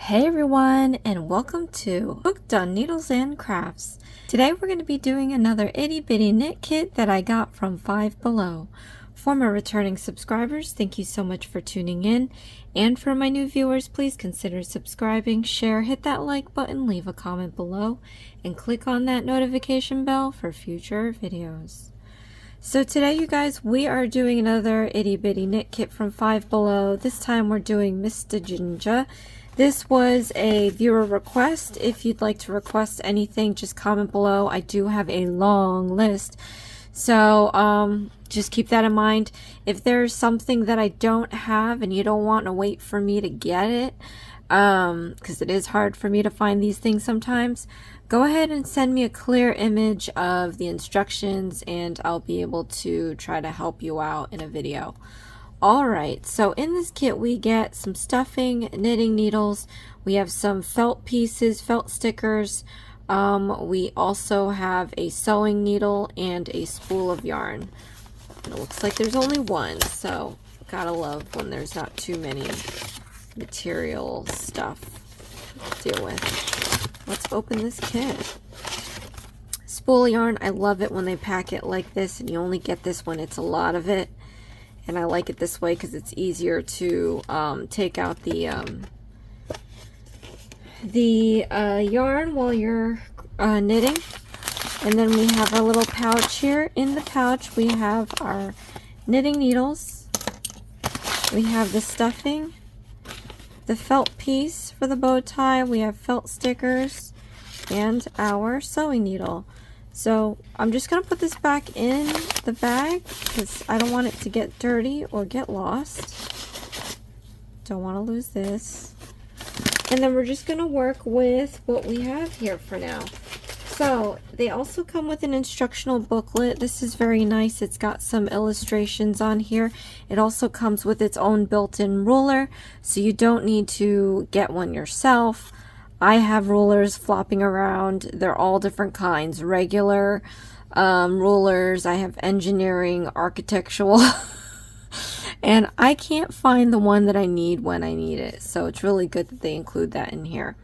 Hey everyone, and welcome to Hooked on Needles and Crafts. Today we're going to be doing another itty bitty knit kit that I got from Five Below. For my returning subscribers, thank you so much for tuning in. And for my new viewers, please consider subscribing, share, hit that like button, leave a comment below, and click on that notification bell for future videos. So today, you guys, we are doing another itty bitty knit kit from Five Below. This time we're doing Mista Ginga. This was a viewer request. If you'd like to request anything, just comment below. I do have a long list. So just keep that in mind. If there's something that I don't have and you don't want to wait for me to get it, because it is hard for me to find these things sometimes, go ahead and send me a clear image of the instructions and I'll be able to try to help you out in a video. Alright, so in this kit we get some stuffing, knitting needles, we have some felt pieces, felt stickers, we also have a sewing needle and a spool of yarn. And it looks like there's only one, so gotta love when there's not too many material stuff to deal with. Let's open this kit. Spool yarn, I love it when they pack it like this and you only get this when it's a lot of it. And I like it this way because it's easier to take out the yarn while you're knitting. And then we have our little pouch here. In the pouch we have our knitting needles. We have the stuffing, the felt piece for the bow tie. We have felt stickers and our sewing needle. So I'm just going to put this back in the bag because I don't want it to get dirty or get lost. Don't want to lose this. And then we're just going to work with what we have here for now. So they also come with an instructional booklet. This is very nice. It's got some illustrations on here. It also comes with its own built-in ruler, so you don't need to get one yourself. I have rulers flopping around. They're all different kinds. Regular rulers. I have engineering, architectural. And I can't find the one that I need when I need it. So it's really good that they include that in here.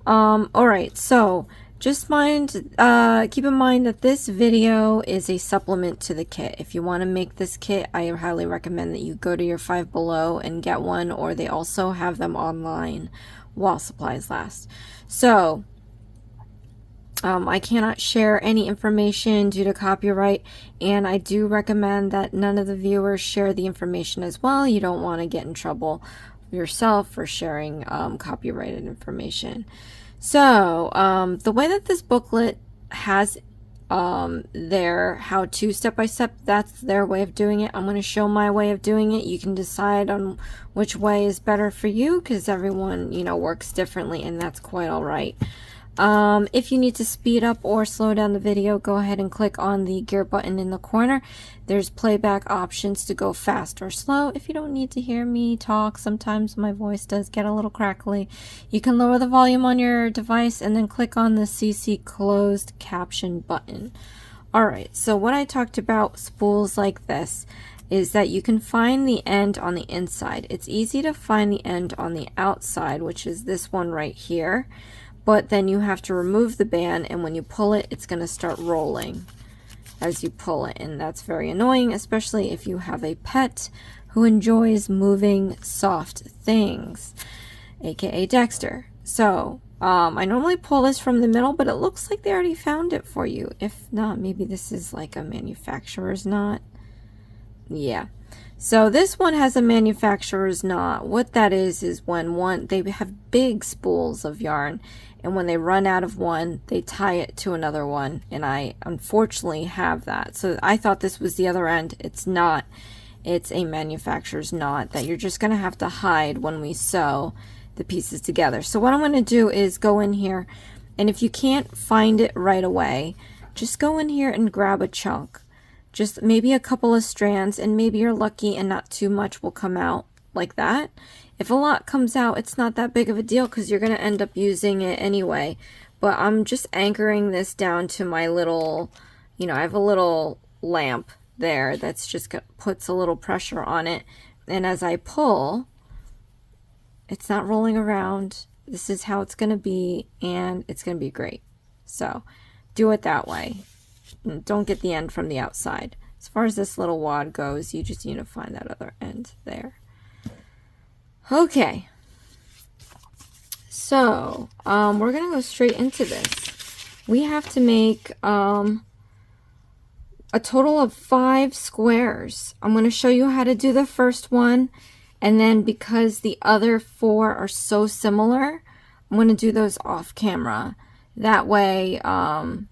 Alright, so just keep in mind that this video is a supplement to the kit. If you want to make this kit, I highly recommend that you go to your Five Below and get one, or they also have them online while supplies last. So I cannot share any information due to copyright, and I do recommend that none of the viewers share the information as well. You don't want to get in trouble yourself for sharing copyrighted information. So the way that this booklet has their how-to step-by-step, that's their way of doing it. I'm going to show my way of doing it. You can decide on which way is better for you because everyone, you know, works differently, and that's quite all right. If you need to speed up or slow down the video, go ahead and click on the gear button in the corner. There's playback options to go fast or slow. If you don't need to hear me talk, sometimes my voice does get a little crackly. You can lower the volume on your device and then click on the CC closed caption button. Alright, so what I talked about spools like this is that you can find the end on the inside. It's easy to find the end on the outside, which is this one right here. But then you have to remove the band, and when you pull it, it's going to start rolling as you pull it, and that's very annoying, especially if you have a pet who enjoys moving soft things, aka Dexter. So I normally pull this from the middle, but it looks like they already found it for you. If not, maybe this is like a manufacturer's knot. Yeah. So this one has a manufacturer's knot. What that is when they have big spools of yarn, and when they run out of one, they tie it to another one, and I unfortunately have that. So I thought this was the other end. It's not. It's a manufacturer's knot that you're just going to have to hide when we sew the pieces together. So what I'm going to do is go in here, and if you can't find it right away, just go in here and grab a chunk. Just maybe a couple of strands, and maybe you're lucky and not too much will come out like that. If a lot comes out, it's not that big of a deal because you're going to end up using it anyway. But I'm just anchoring this down to my little, you know, I have a little lamp there that's just puts a little pressure on it. And as I pull, it's not rolling around. this is how it's going to be, and it's going to be great. So do it that way. Don't get the end from the outside. As far as this little wad goes, you just need to find that other end there. Okay. So, we're going to go straight into this. We have to make a total of 5 squares. I'm going to show you how to do the first one, and then because the other 4 are so similar, I'm going to do those off camera. That way,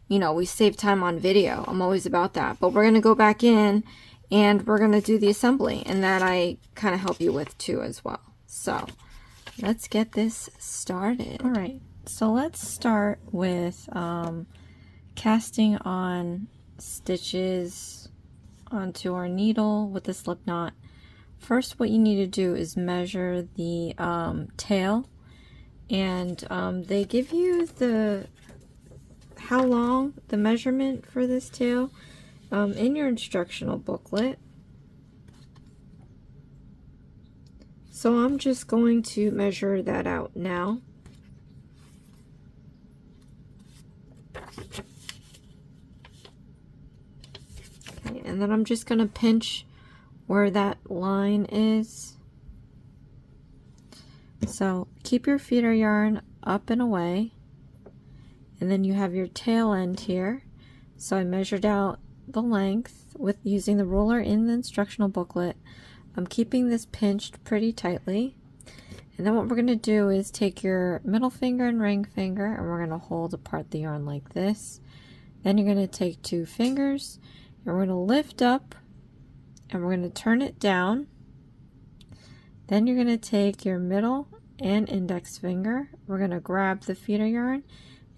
you know, we save time on video. I'm always about that. But we're going to go back in and we're going to do the assembly, and that I kind of help you with too as well. So let's get this started. All right, so let's start with casting on stitches onto our needle with the slip knot. First, what you need to do is measure the tail, and they give you how long, the measurement for this tail in your instructional booklet. So I'm just going to measure that out now. Okay, and then I'm just going to pinch where that line is. So keep your feeder yarn up and away, and then you have your tail end here. So I measured out the length with using the ruler in the instructional booklet. I'm keeping this pinched pretty tightly, and then what we're going to do is take your middle finger and ring finger, and we're going to hold apart the yarn like this. Then you're going to take 2 fingers, and we're going to lift up, and we're going to turn it down. Then you're going to take your middle and index finger, we're going to grab the feeder yarn,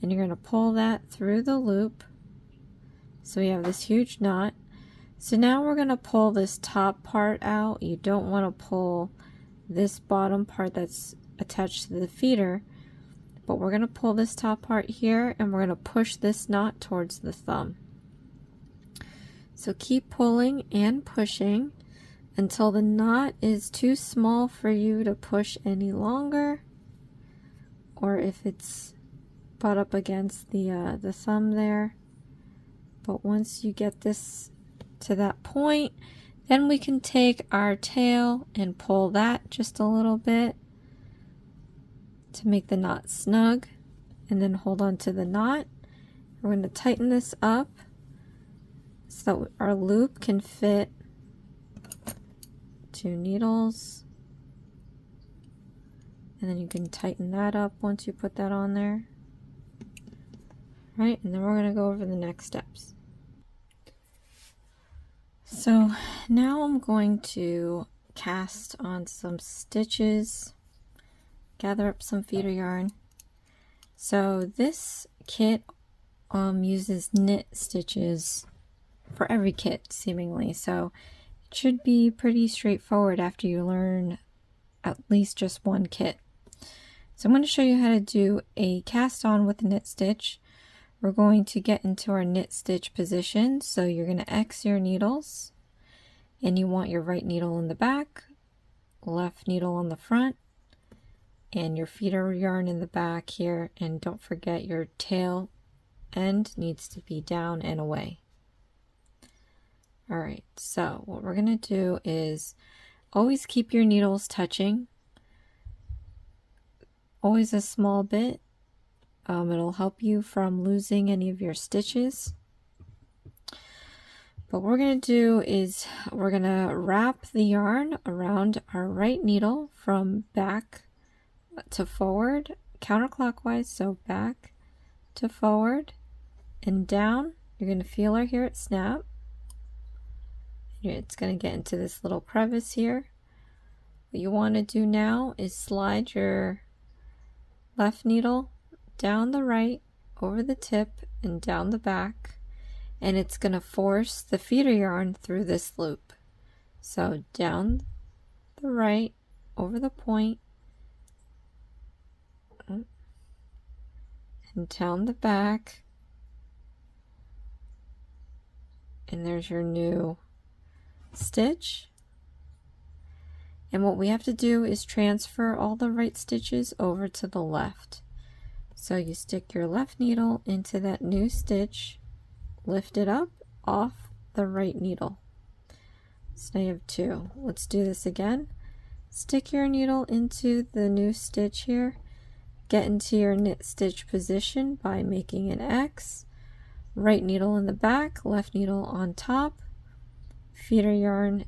and you're going to pull that through the loop. So we have this huge knot. So now we're going to pull this top part out. You don't want to pull this bottom part that's attached to the feeder, but we're going to pull this top part here, and we're going to push this knot towards the thumb. So keep pulling and pushing until the knot is too small for you to push any longer, or if it's butt up against the thumb there. But once you get this to that point, then we can take our tail and pull that just a little bit to make the knot snug, and then hold on to the knot. We're going to tighten this up so that our loop can fit 2 needles, and then you can tighten that up once you put that on there. Right, and then we're going to go over the next steps. So now I'm going to cast on some stitches, gather up some feeder yarn. So this kit uses knit stitches for every kit seemingly, so it should be pretty straightforward after you learn at least just one kit. So I'm going to show you how to do a cast on with a knit stitch. We're going to get into our knit stitch position, so you're going to X your needles, and you want your right needle in the back, left needle on the front, and your feeder yarn in the back here, and don't forget your tail end needs to be down and away. Alright, so what we're going to do is always keep your needles touching, always a small bit. It'll help you from losing any of your stitches. But what we're going to do is we're going to wrap the yarn around our right needle from back to forward, counterclockwise, so back to forward and down. You're going to feel or hear it snap. It's going to get into this little crevice here. What you want to do now is slide your left needle down the right, over the tip, and down the back, and it's going to force the feeder yarn through this loop. So down the right, over the point, and down the back, and there's your new stitch. And what we have to do is transfer all the right stitches over to the left. So you stick your left needle into that new stitch, lift it up off the right needle. So now you have 2. Let's do this again. Stick your needle into the new stitch here, get into your knit stitch position by making an X, right needle in the back, left needle on top, feeder yarn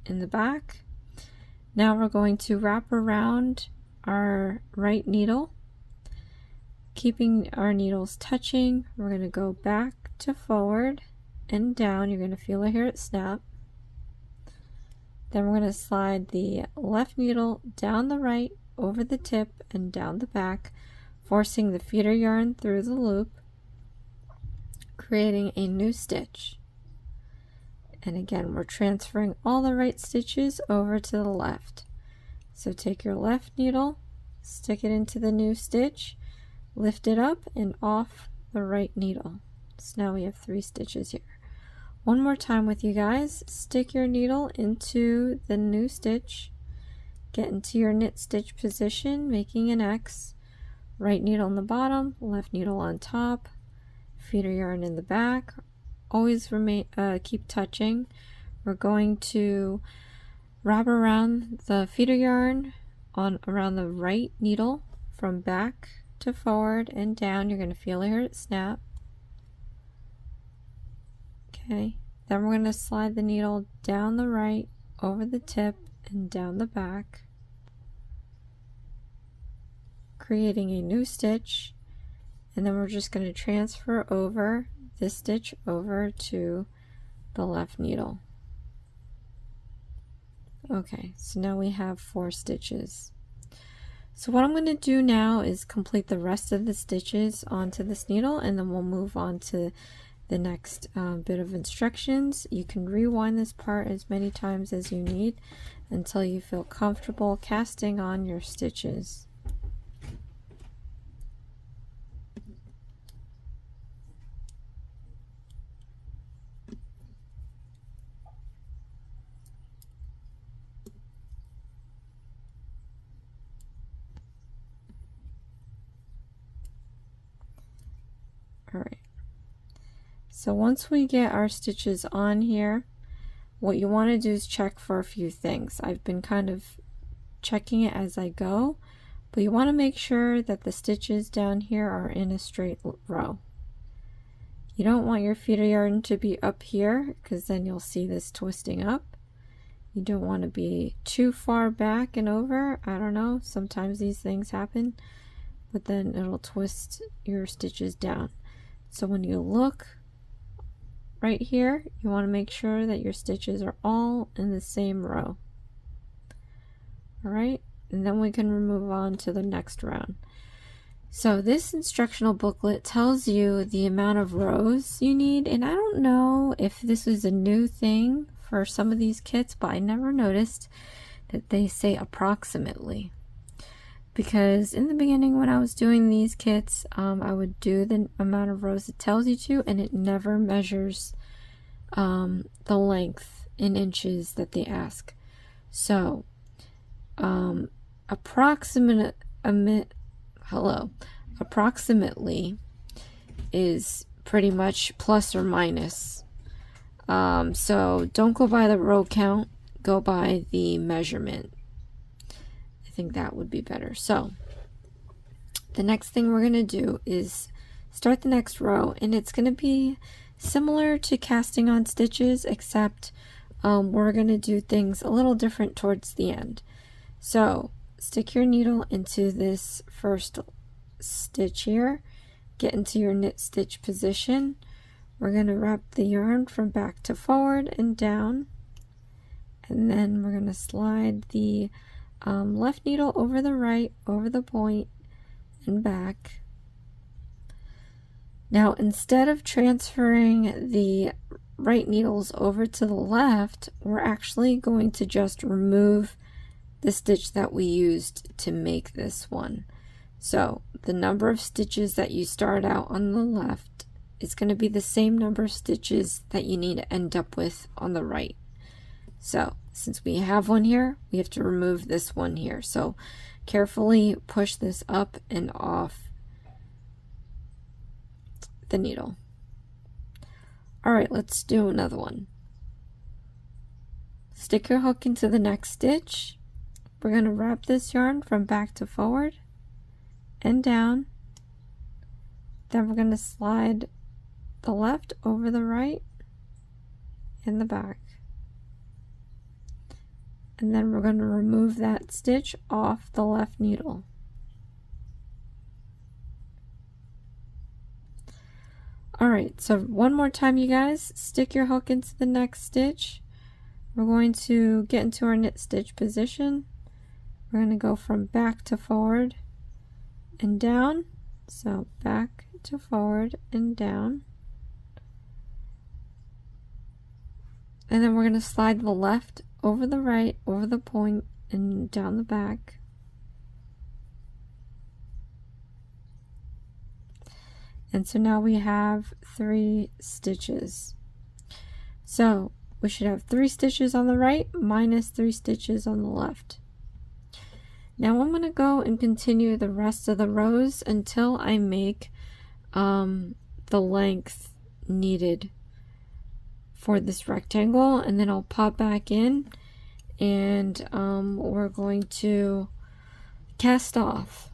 in the back. Now we're going to wrap around our right needle, keeping our needles touching. We're going to go back to forward and down. You're going to feel it here at snap. Then we're going to slide the left needle down the right, over the tip, and down the back, forcing the feeder yarn through the loop, creating a new stitch. And again, we're transferring all the right stitches over to the left. So take your left needle, stick it into the new stitch, lift it up and off the right needle. So now we have 3 stitches here. One more time with you guys. Stick your needle into the new stitch, get into your knit stitch position, making an X, right needle in the bottom, left needle on top, feeder yarn in the back. Always keep touching. We're going to wrap around the feeder yarn around the right needle from back to forward and down. You're going to feel it here at snap. Okay, then we're going to slide the needle down the right, over the tip, and down the back, creating a new stitch. And then we're just going to transfer over this stitch over to the left needle. Okay, so now we have 4 stitches. So what I'm going to do now is complete the rest of the stitches onto this needle, and then we'll move on to the next bit of instructions. You can rewind this part as many times as you need until you feel comfortable casting on your stitches. Alright, so once we get our stitches on here, what you want to do is check for a few things. I've been kind of checking it as I go, but you want to make sure that the stitches down here are in a straight row. You don't want your feeder yarn to be up here because then you'll see this twisting up. You don't want to be too far back and over. I don't know, sometimes these things happen, but then it'll twist your stitches down. So when you look right here, you want to make sure that your stitches are all in the same row. Alright, and then we can move on to the next round. So this instructional booklet tells you the amount of rows you need, and I don't know if this is a new thing for some of these kits, but I never noticed that they say approximately. Because in the beginning when I was doing these kits, I would do the amount of rows it tells you to, and it never measures the length in inches that they ask. So approximately is pretty much plus or minus. So don't go by the row count, go by the measurement. I think that would be better. So the next thing we're going to do is start the next row, and it's going to be similar to casting on stitches, except we're going to do things a little different towards the end. So stick your needle into this first stitch here, get into your knit stitch position. We're going to wrap the yarn from back to forward and down, and then we're going to slide the left needle over the right, over the point, and back. Now instead of transferring the right needles over to the left, we're actually going to just remove the stitch that we used to make this one. So the number of stitches that you start out on the left is going to be the same number of stitches that you need to end up with on the right. So since we have one here, we have to remove this one here. So carefully push this up and off the needle. All right, let's do another one. Stick your hook into the next stitch. We're going to wrap this yarn from back to forward and down. Then we're going to slide the left over the right and the back. And then we're going to remove that stitch off the left needle. Alright, so one more time, you guys. Stick your hook into the next stitch. We're going to get into our knit stitch position. We're going to go from back to forward and down. So back to forward and down. And then we're going to slide the left over the right, over the point, and down the back. And so now we have 3 stitches. So we should have 3 stitches on the right minus 3 stitches on the left. Now I'm going to go and continue the rest of the rows until I make the length needed for this rectangle, and then I'll pop back in and we're going to cast off.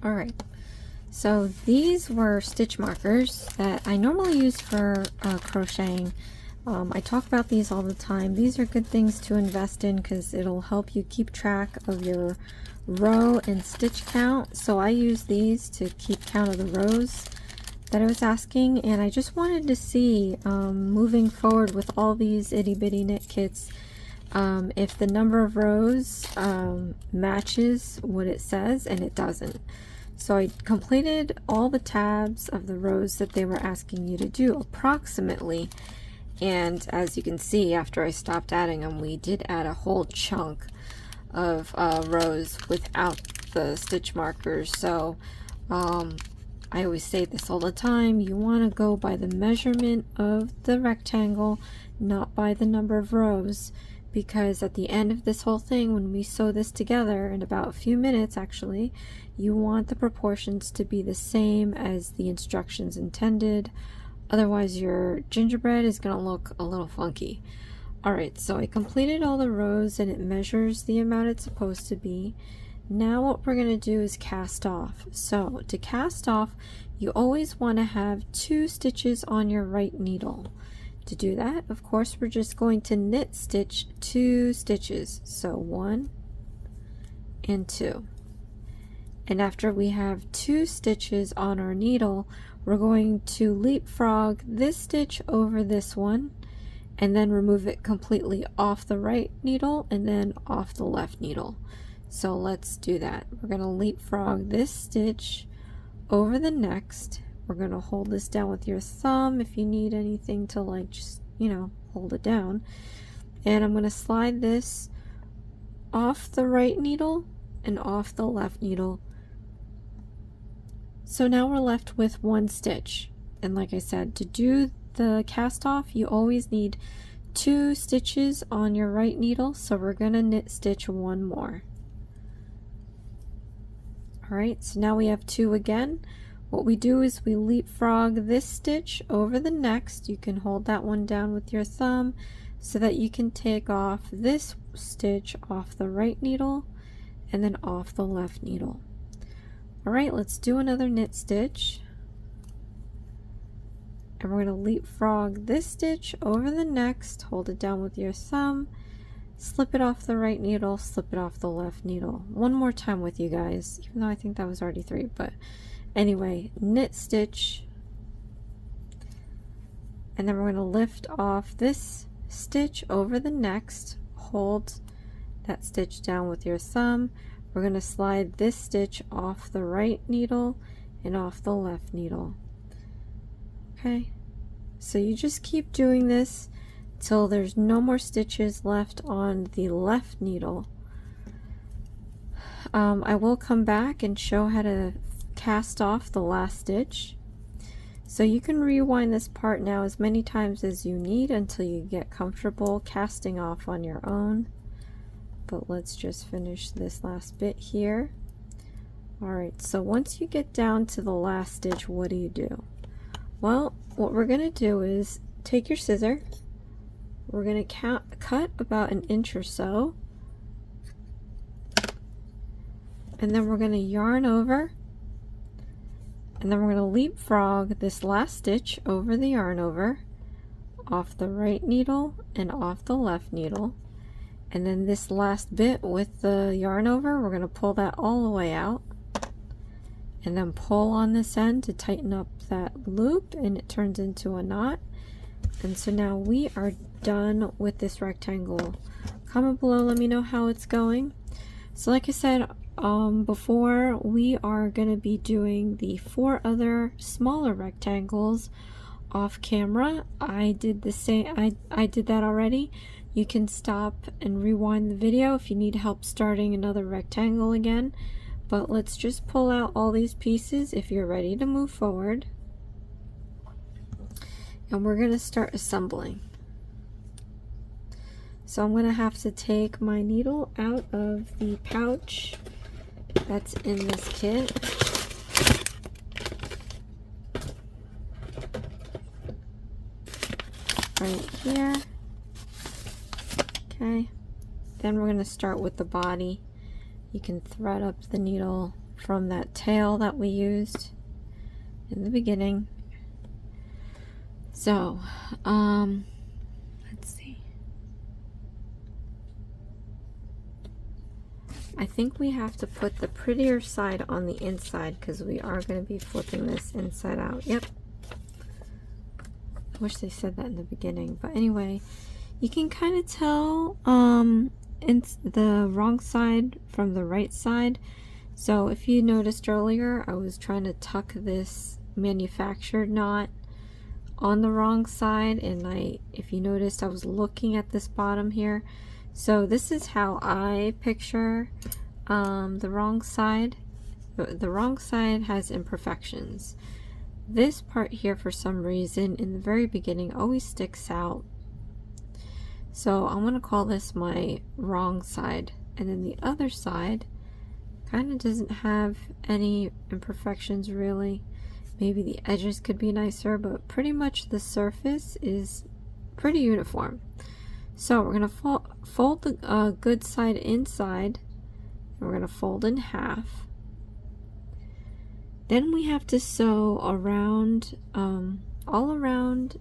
All right, so these were stitch markers that I normally use for crocheting. I talk about these all the time. These are good things to invest in because it'll help you keep track of your row and stitch count. So I use these to keep count of the rows that I was asking, and I just wanted to see, moving forward with all these itty bitty knit kits, if the number of rows matches what it says, and it doesn't. So I completed all the tabs of the rows that they were asking you to do approximately, and as you can see, after I stopped adding them, we did add a whole chunk of rows without the stitch markers. So I always say this all the time, you want to go by the measurement of the rectangle, not by the number of rows, because at the end of this whole thing, when we sew this together in about a few minutes actually, you want the proportions to be the same as the instructions intended. Otherwise your gingerbread is going to look a little funky. Alright, so I completed all the rows and it measures the amount it's supposed to be. Now what we're going to do is cast off. So to cast off, you always want to have 2 stitches on your right needle. To do that, of course, we're just going to knit stitch 2 stitches. So 1 and 2. And after we have 2 stitches on our needle, we're going to leapfrog this stitch over this one and then remove it completely off the right needle and then off the left needle. So let's do that. We're going to leapfrog this stitch over the next. We're going to hold this down with your thumb if you need anything to, like, just, you know, hold it down. And I'm going to slide this off the right needle and off the left needle. So now we're left with 1 stitch. And like I said, to do the cast off, you always need 2 stitches on your right needle. So we're going to knit stitch 1 more. Alright, so now we have 2 again. What we do is we leapfrog this stitch over the next. You can hold that one down with your thumb so that you can take off this stitch off the right needle and then off the left needle. Alright, let's do another knit stitch. And we're going to leapfrog this stitch over the next, hold it down with your thumb, slip it off the right needle, slip it off the left needle. One more time with you guys, even though I think that was already 3, but anyway, knit stitch, and then we're going to lift off this stitch over the next, hold that stitch down with your thumb. We're going to slide this stitch off the right needle and off the left needle. Okay, so you just keep doing this till there's no more stitches left on the left needle. I will come back and show how to cast off the last stitch. So you can rewind this part now as many times as you need until you get comfortable casting off on your own. But let's just finish this last bit here. Alright, so once you get down to the last stitch, what do? Well, what we're going to do is take your scissor. We're going to cut about 1 inch or so. And then we're going to yarn over. And then we're going to leapfrog this last stitch over the yarn over, off the right needle and off the left needle. And then this last bit with the yarn over, we're going to pull that all the way out. And then pull on this end to tighten up that loop, and it turns into a knot. And so now we are done with this rectangle. Comment below, let me know how it's going. So like I said before, we are going to be doing the 4 other smaller rectangles off camera. I did the same. I did that already. You can stop and rewind the video if you need help starting another rectangle again. But let's just pull out all these pieces if you're ready to move forward. And we're going to start assembling. So I'm going to have to take my needle out of the pouch that's in this kit. Right here. Okay. Then we're going to start with the body. You can thread up the needle from that tail that we used in the beginning. So, let's see. I think we have to put the prettier side on the inside because we are going to be flipping this inside out. Yep. I wish they said that in the beginning. But anyway, you can kind of tell it's the wrong side from the right side. So if you noticed earlier, I was trying to tuck this manufactured knot on the wrong side, and if you noticed, I was looking at this bottom here. So this is how I picture the wrong side. The wrong side has imperfections. This part here, for some reason, in the very beginning, always sticks out. So I'm going to call this my wrong side. And then the other side kind of doesn't have any imperfections really. Maybe the edges could be nicer, but pretty much the surface is pretty uniform. So we're going to fold the good side inside, and we're going to fold in half. Then we have to sew around, all around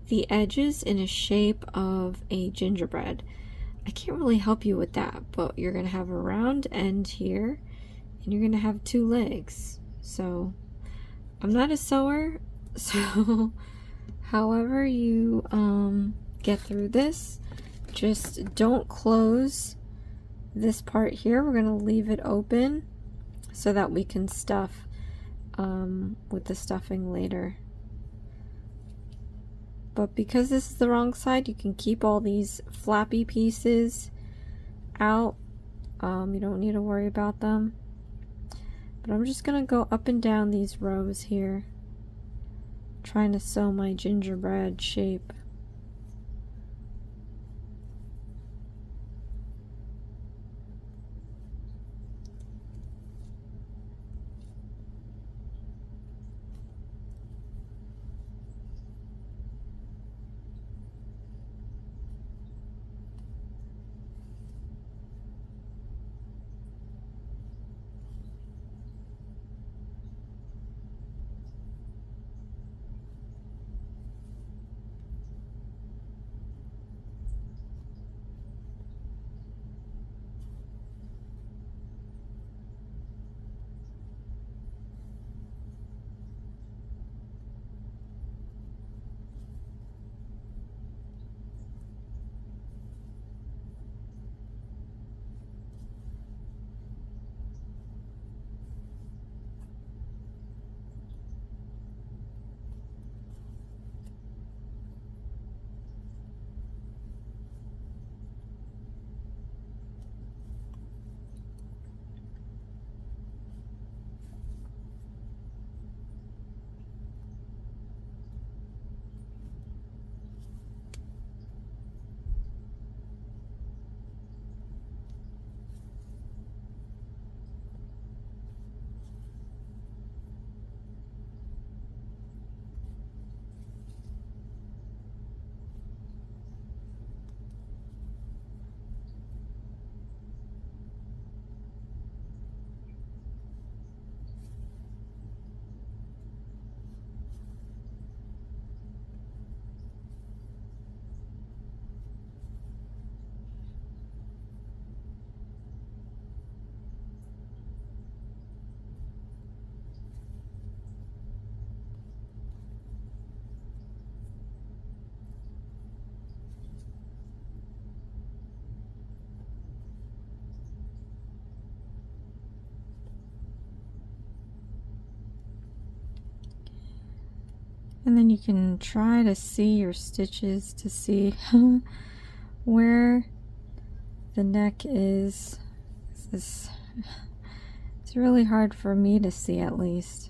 the edges in a shape of a gingerbread. I can't really help you with that, but you're going to have a round end here, and you're going to have two legs. So I'm not a sewer, so however you get through this, just don't close this part here. We're going to leave it open so that we can stuff with the stuffing later. But because this is the wrong side, you can keep all these flappy pieces out. You don't need to worry about them. But I'm just going to go up and down these rows here, trying to sew my gingerbread shape. And then you can try to see your stitches to see where the neck is. It's really hard for me to see, at least.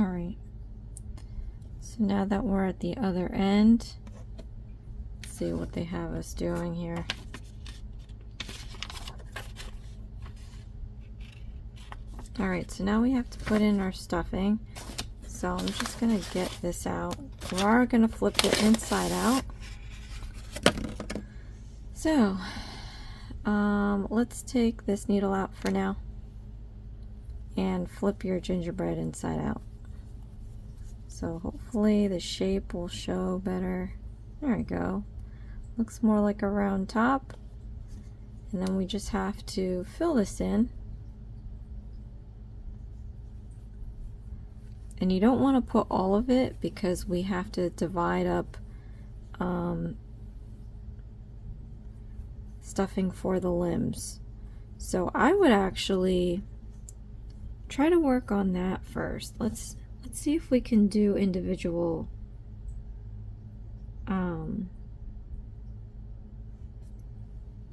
All right. So now that we're at the other end, let's see what they have us doing here. All right, so now we have to put in our stuffing. So I'm just gonna get this out. We are gonna flip it inside out. So let's take this needle out for now and flip your gingerbread inside out. So hopefully the shape will show better. There we go. Looks more like a round top. And then we just have to fill this in. And you don't want to put all of it because we have to divide up stuffing for the limbs. So I would actually try to work on that first. Let's see if we can do individual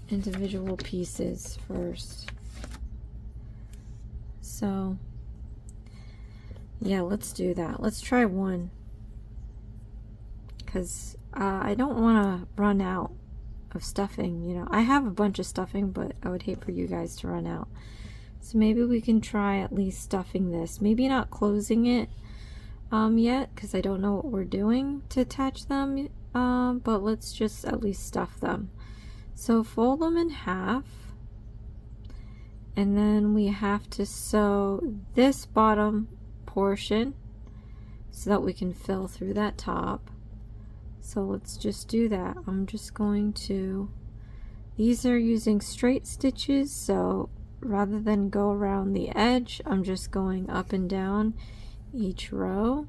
individual pieces first. So yeah, let's do that. Let's try one, because I don't want to run out of stuffing. You know, I have a bunch of stuffing, but I would hate for you guys to run out. So maybe we can try at least stuffing this. Maybe not closing it yet, because I don't know what we're doing to attach them. But let's just at least stuff them. So fold them in half. And then we have to sew this bottom portion so that we can fill through that top. So let's just do that. I'm just going to, these are using straight stitches, so rather than go around the edge, I'm just going up and down each row.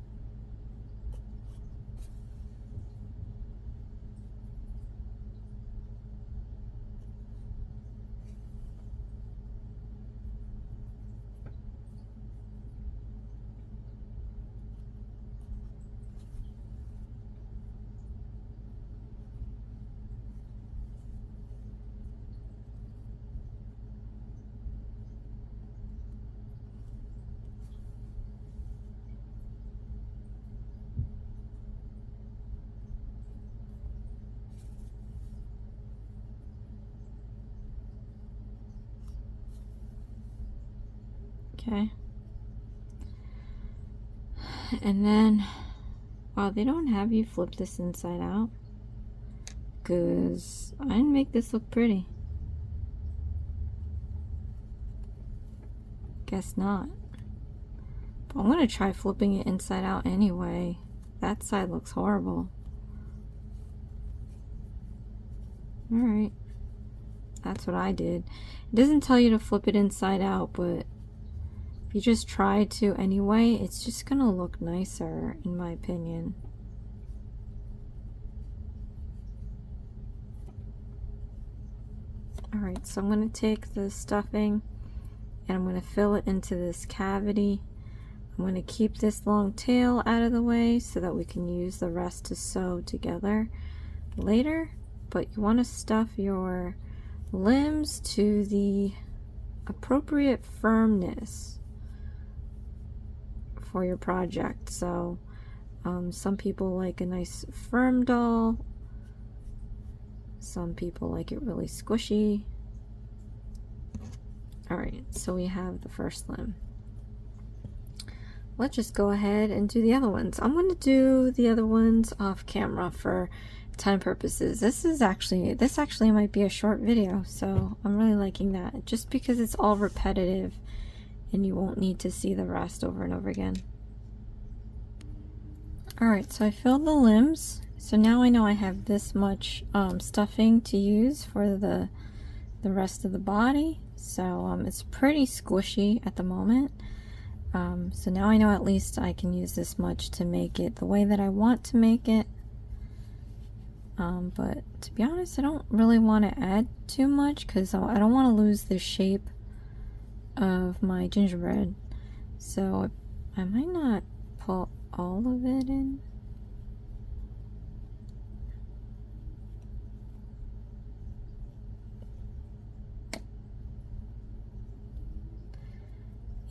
Okay. And then, wow, they don't have you flip this inside out, because I didn't make this look pretty. Guess not. But I'm going to try flipping it inside out anyway. That side looks horrible. Alright. That's what I did. It doesn't tell you to flip it inside out, but if you just try to anyway, it's just going to look nicer, in my opinion. Alright, so I'm going to take the stuffing and I'm going to fill it into this cavity. I'm going to keep this long tail out of the way so that we can use the rest to sew together later. But you want to stuff your limbs to the appropriate firmness for your project. So some people like a nice firm doll, some people like it really squishy. Alright, so we have the first limb. Let's just go ahead and do the other ones. I'm going to do the other ones off camera for time purposes. This actually might be a short video, so I'm really liking that, just because it's all repetitive and you won't need to see the rest over and over again. Alright, so I filled the limbs. So now I know I have this much stuffing to use for the rest of the body. So it's pretty squishy at the moment. So now I know at least I can use this much to make it the way that I want to make it. But to be honest, I don't really want to add too much because I don't want to lose the shape of my gingerbread. So I might not put all of it in.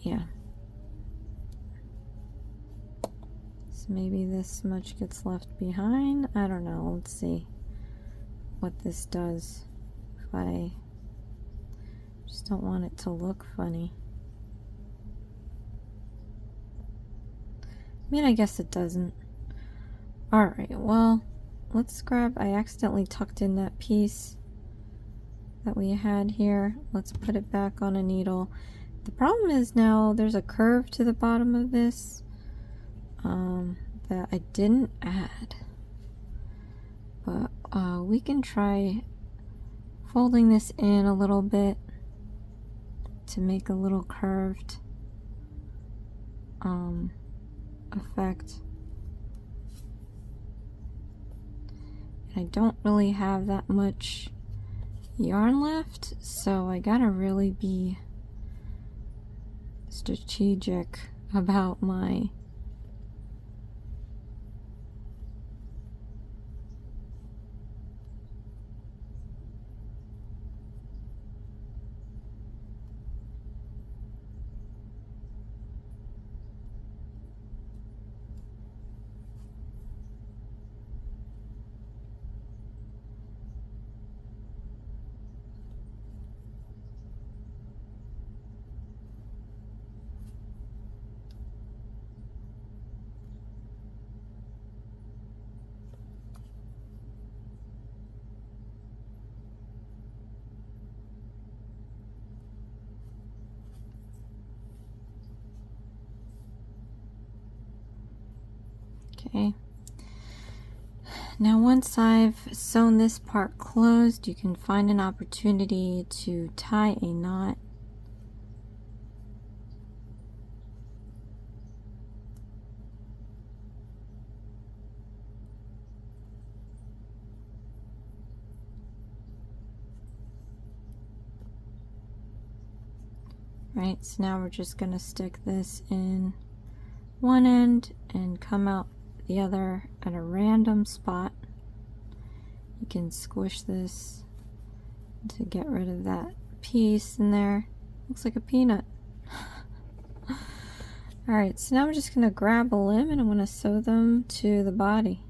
Yeah. So maybe this much gets left behind. I don't know. Let's see what this does. If I just don't want it to look funny. I mean, I guess it doesn't. Alright, well, let's grab, I accidentally tucked in that piece that we had here. Let's put it back on a needle. The problem is now there's a curve to the bottom of this that I didn't add. But we can try folding this in a little bit to make a little curved effect. I don't really have that much yarn left, so I gotta really be strategic about my okay. Now once I've sewn this part closed, you can find an opportunity to tie a knot. Right, so now we're just going to stick this in one end and come out the other at a random spot. You can squish this to get rid of that piece in there. Looks like a peanut. Alright, so now I'm just going to grab a limb and I'm going to sew them to the body.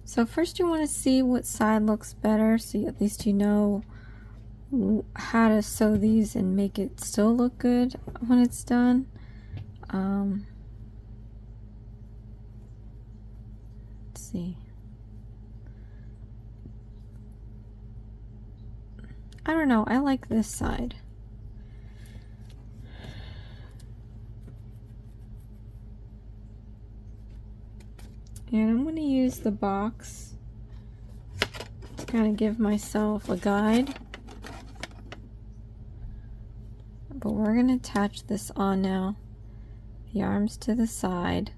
So first you want to see what side looks better, so at least you know how to sew these and make it still look good when it's done. Let's see. I don't know, I like this side. And I'm going to use the box to kind of give myself a guide. But we're going to attach this on now. The arms to the side.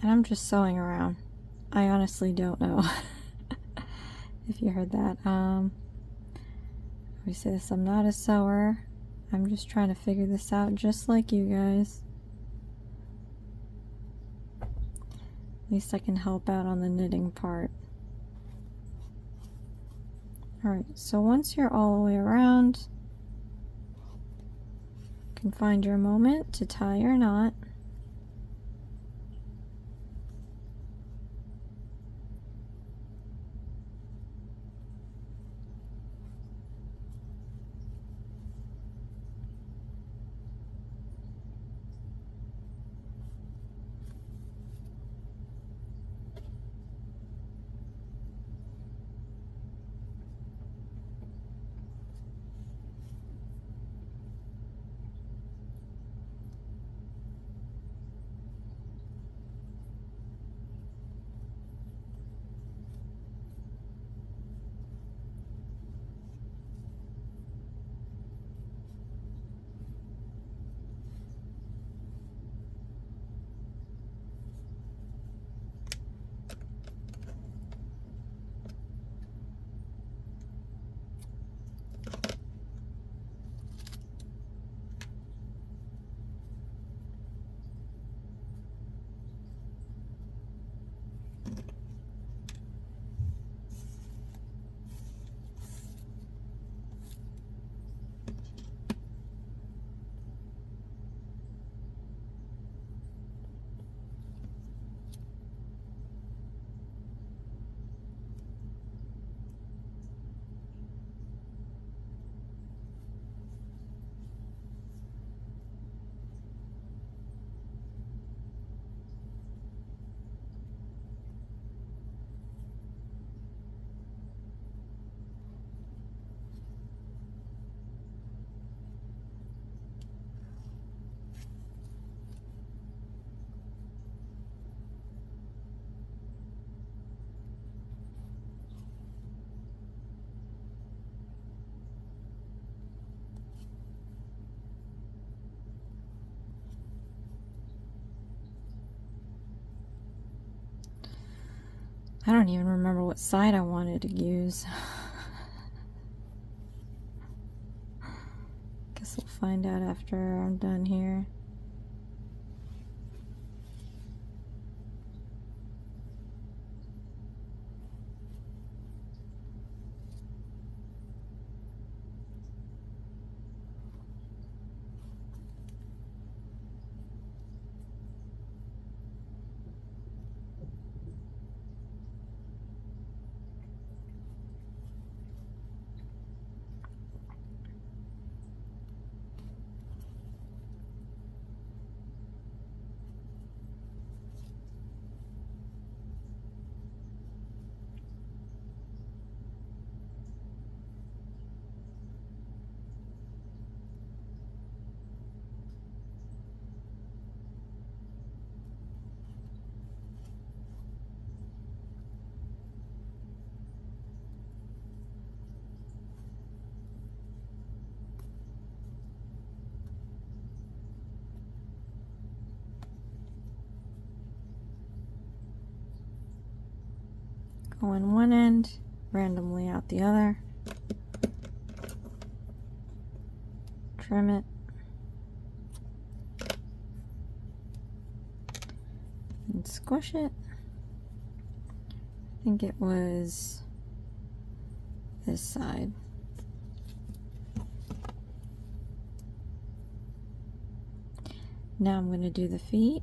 And I'm just sewing around. I honestly don't know if you heard that. We say this, I'm not a sewer. I'm just trying to figure this out just like you guys. At least I can help out on the knitting part. Alright, so once you're all the way around, you can find your moment to tie your knot. I don't even remember what side I wanted to use. Guess we'll find out after I'm done here. Go in one end, randomly out the other. Trim it. And squish it. I think it was this side. Now I'm going to do the feet.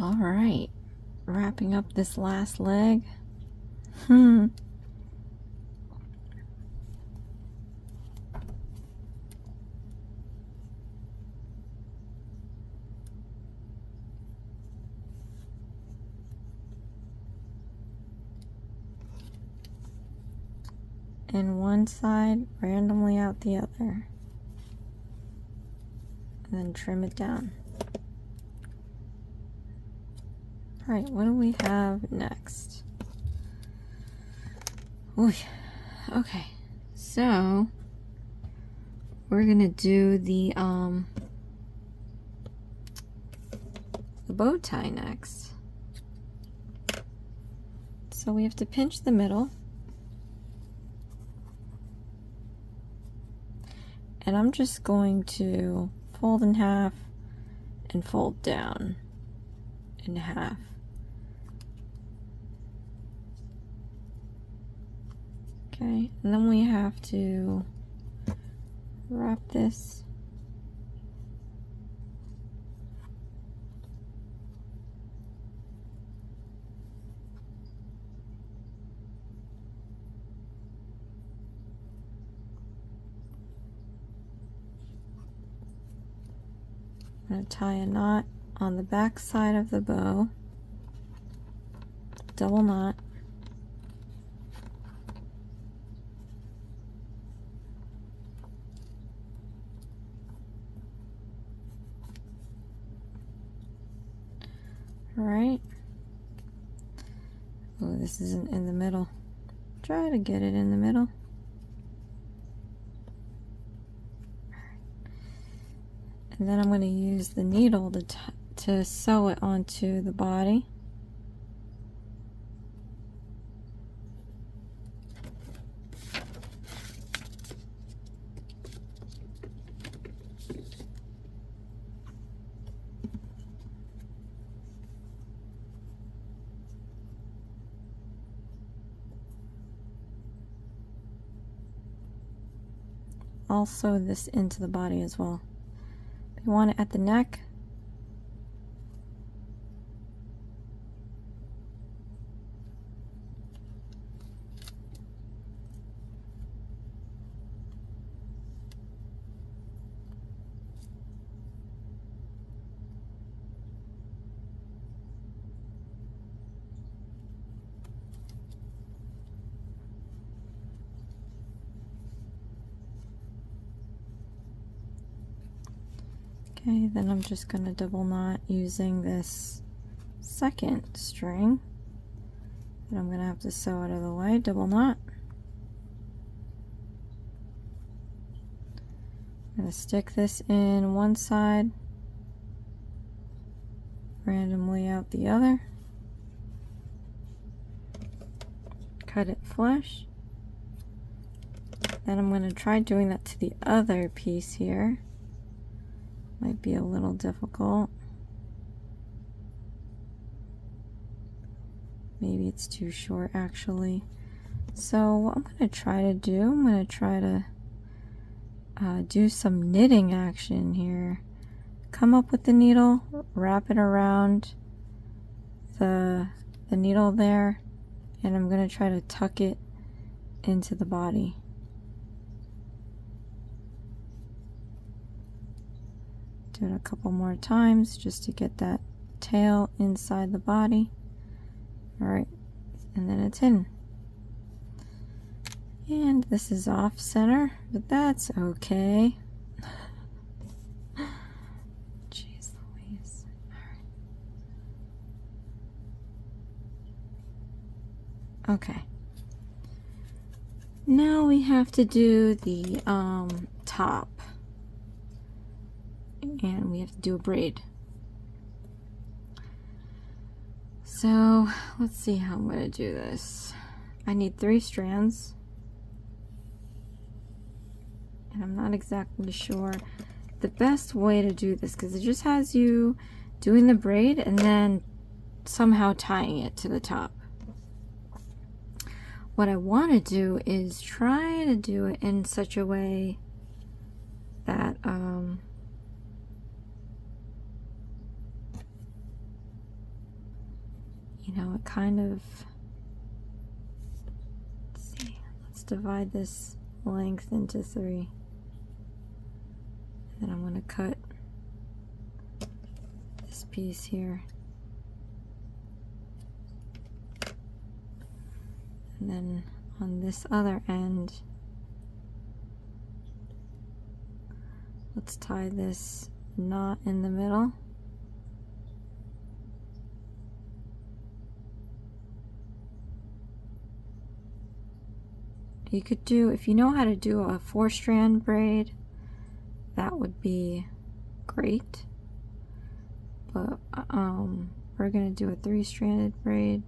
All right, wrapping up this last leg. In one side, randomly out the other, and then trim it down. All right, what do we have next? Ooh, okay, so we're gonna do the bow tie next. So we have to pinch the middle. And I'm just going to fold in half and fold down in half. Okay, and then we have to wrap this. I'm going to tie a knot on the back side of the bow, double knot. All right. Oh, this isn't in the middle. Try to get it in the middle. And then I'm going to use the needle to sew it onto the body. I'll sew this into the body as well. You want it at the neck. Okay, then I'm just going to double knot using this second string that I'm going to have to sew out of the way. Double knot. I'm going to stick this in one side, randomly out the other, cut it flush. Then I'm going to try doing that to the other piece here. Might be a little difficult. Maybe it's too short actually. So what I'm going to try to do, I'm going to try to do some knitting action here. Come up with the needle, wrap it around the needle there, and I'm going to try to tuck it into the body. Do it a couple more times just to get that tail inside the body. Alright, and then it's in. And this is off center, but that's okay. Jeez Louise. Alright. Okay. Now we have to do the top. And we have to do a braid. So let's see how I'm going to do this. I need 3 strands, and I'm not exactly sure the best way to do this because it just has you doing the braid and then somehow tying it to the top. What I want to do is try to do it in such a way that you know, it kind of, let's see, let's divide this length into 3. And then I'm going to cut this piece here. And then on this other end, let's tie this knot in the middle. You could do, if you know how to do a 4-strand braid, that would be great. But we're gonna do a 3-stranded braid.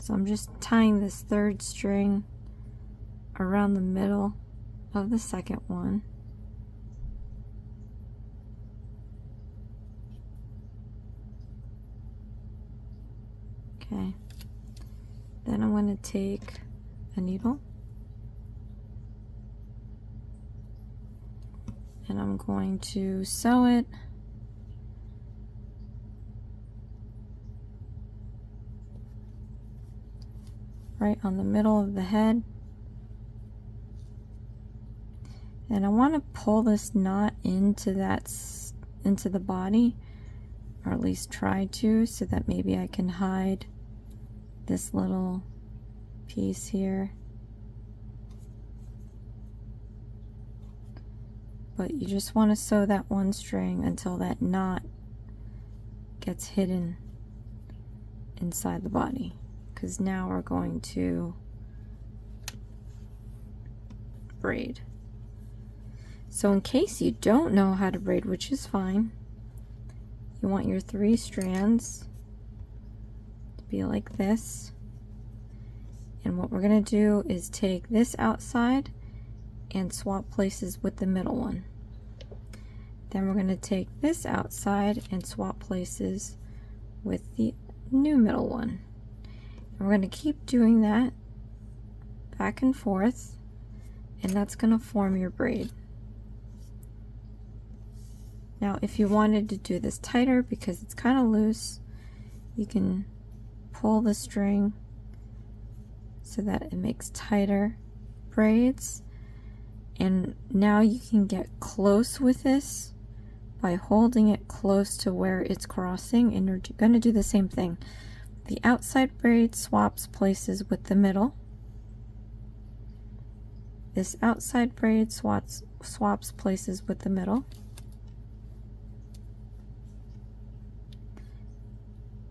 So I'm just tying this 3rd string around the middle of the 2nd one. Okay. Then I'm going to take a needle and I'm going to sew it right on the middle of the head. And I want to pull this knot into the body, or at least try to, so that maybe I can hide this little piece here. But you just want to sew that 1 string until that knot gets hidden inside the body, because now we're going to braid. So in case you don't know how to braid, which is fine, you want your 3 strands to be like this. And what we're going to do is take this outside and swap places with the middle one. Then we're going to take this outside and swap places with the new middle one. And we're going to keep doing that back and forth, and that's going to form your braid. Now if you wanted to do this tighter because it's kind of loose, you can pull the string so that it makes tighter braids. And now you can get close with this by holding it close to where it's crossing, and you're going to do the same thing. The outside braid swaps places with the middle. This outside braid swaps places with the middle.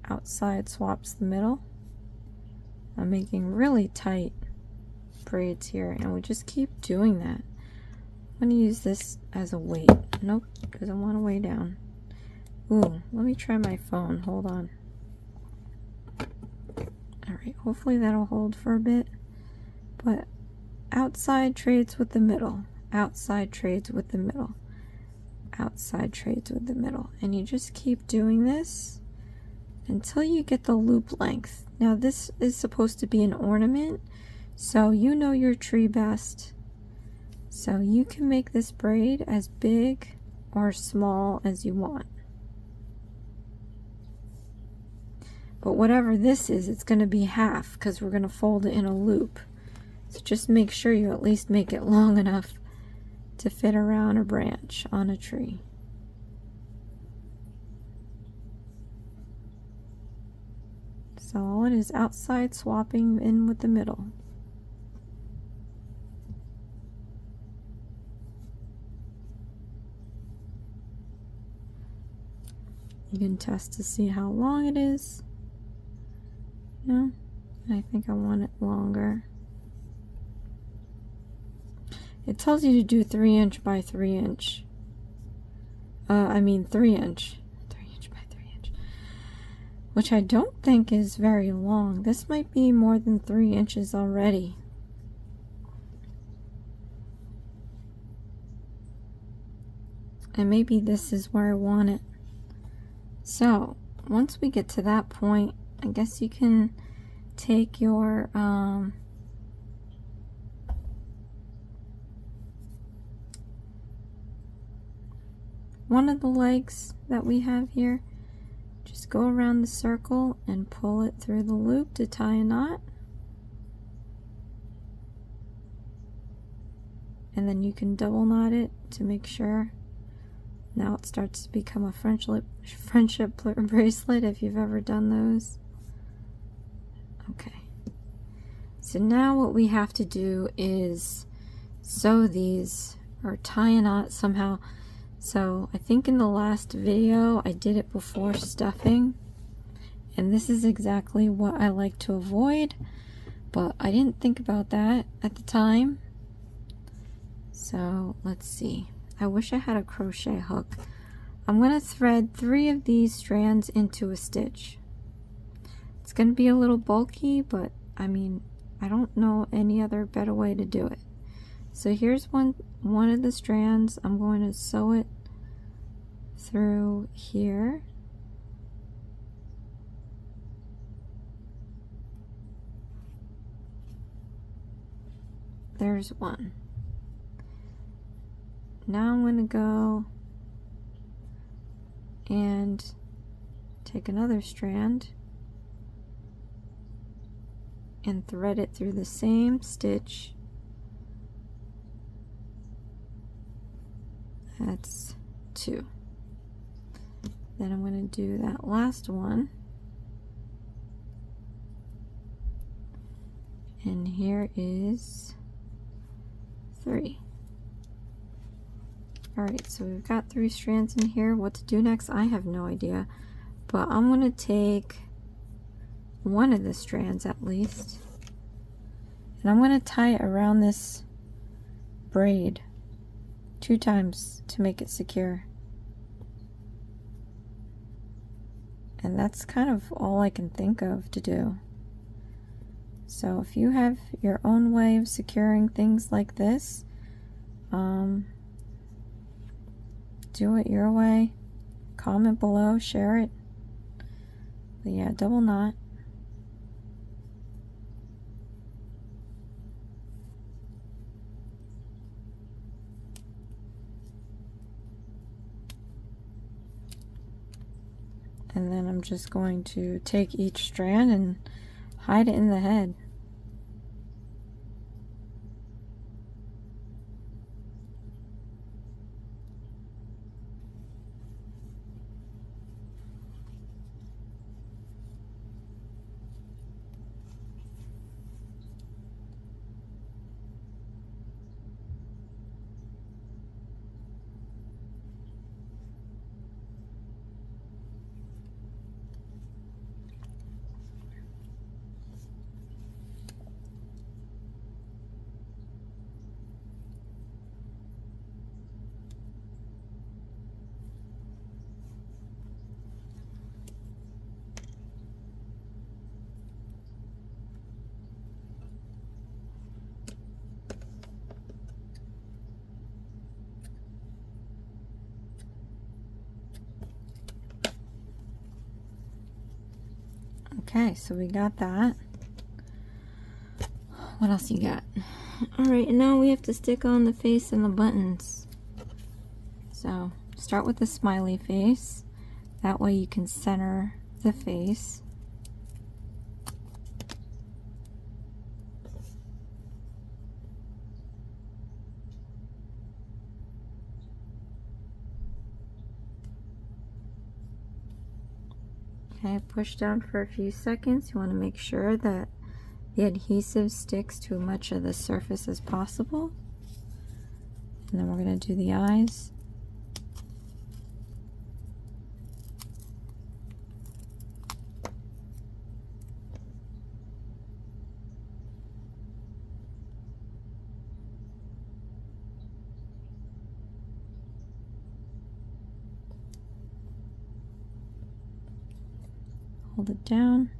Outside swaps the middle. I'm making really tight braids here, and we just keep doing that. I'm going to use this as a weight. Nope, doesn't want to weigh down. Ooh, let me try my phone. Hold on. Alright, hopefully that'll hold for a bit. But outside trades with the middle. Outside trades with the middle. Outside trades with the middle. And you just keep doing this until you get the loop length. Now this is supposed to be an ornament, so you know your tree best. So you can make this braid as big or small as you want. But whatever this is, it's going to be half because we're going to fold it in a loop. So just make sure you at least make it long enough to fit around a branch on a tree. So all it is, outside swapping in with the middle. You can test to see how long it is. No, I think I want it longer. It tells you to do 3 inch by 3 inch. 3 inch. 3 inch by 3 inch. Which I don't think is very long. This might be more than 3 inches already. And maybe this is where I want it. So, once we get to that point, I guess you can take your one of the legs that we have here, Just go around the circle and pull it through the loop to tie a knot. And then you can double knot it to make sure. Now it starts to become a friendship bracelet if you've ever done those. Okay. So now what we have to do is sew these or tie a knot somehow. So I think in the last video I did it before stuffing, and this is exactly what I like to avoid, but I didn't think about that at the time. So let's see. I wish I had a crochet hook. I'm going to thread 3 of these strands into a stitch. It's going to be a little bulky, but I mean, I don't know any other better way to do it. So here's one of the strands. I'm going to sew it through here. There's one. Now I'm going to go and take another strand and thread it through the same stitch. That's 2. Then I'm going to do that last one. And here is 3. Alright, so we've got 3 strands in here. What to do next, I have no idea. But I'm going to take one of the strands at least, and I'm going to tie it around this braid 2 times to make it secure. And that's kind of all I can think of to do. So if you have your own way of securing things like this, do it your way. Comment below, share it. But yeah, double knot. And then I'm just going to take each strand and hide it in the head. Okay, so we got that. What else you got? Alright, and now we have to stick on the face and the buttons. So, start with the smiley face. That way you can center the face. Okay, push down for a few seconds. You want to make sure that the adhesive sticks to as much of the surface as possible. And then we're going to do the eyes. Hold it down.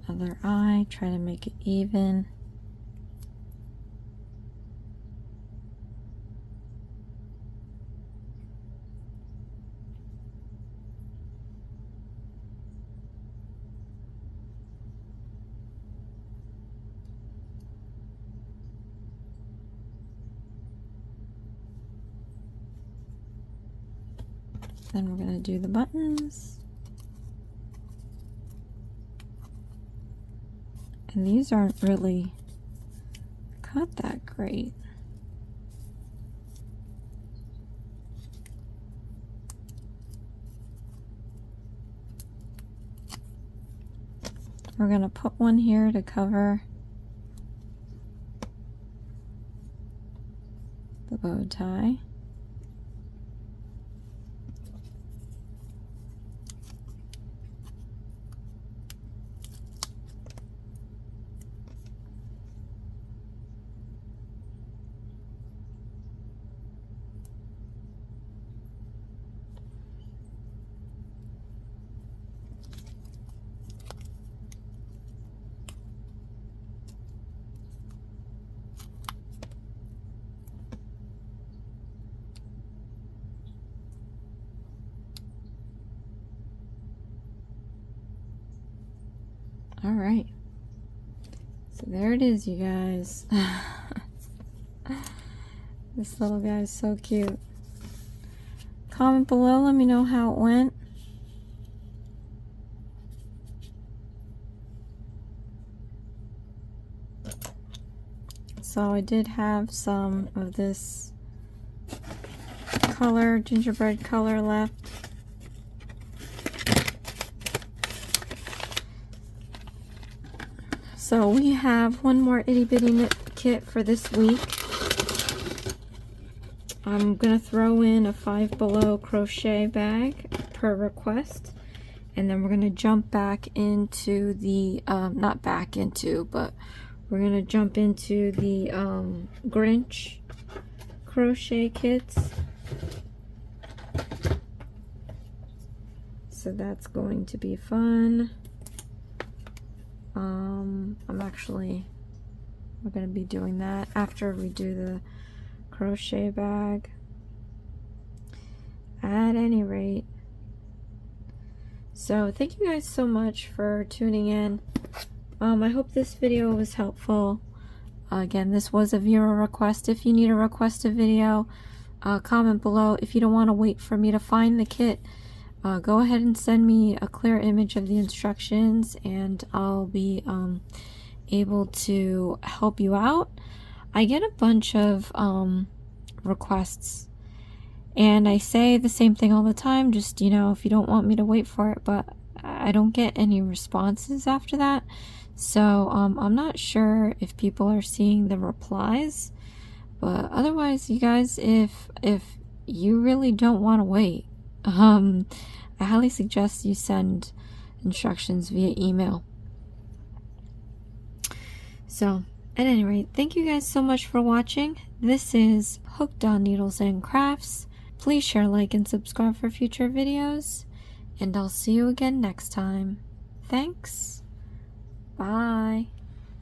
Other eye, try to make it even. Then we're going to do the buttons. And these aren't really cut that great. We're going to put one here to cover the bow tie. All right, so there it is, you guys. This little guy is so cute. Comment below, let me know how it went. So I did have some of this color, gingerbread color left. So we have one more itty bitty knit kit for this week. I'm gonna throw in a 5 Below crochet bag per request, and then we're gonna jump back into the not back into, but we're gonna jump into the Grinch crochet kits. So that's going to be fun. We're going to be doing that after we do the crochet bag. At any rate, so thank you guys so much for tuning in. I hope this video was helpful. Again, this was a viewer request. If you need a request a video, comment below. If you don't want to wait for me to find the kit, go ahead and send me a clear image of the instructions, and I'll be able to help you out. I get a bunch of requests, and I say the same thing all the time, just, you know, if you don't want me to wait for it, but I don't get any responses after that. So I'm not sure if people are seeing the replies, but otherwise, you guys, if you really don't want to wait, I highly suggest you send instructions via email. So, at any rate, thank you guys so much for watching. This is Hooked on Needles and Crafts. Please share, like, and subscribe for future videos, and I'll see you again next time. Thanks. Bye.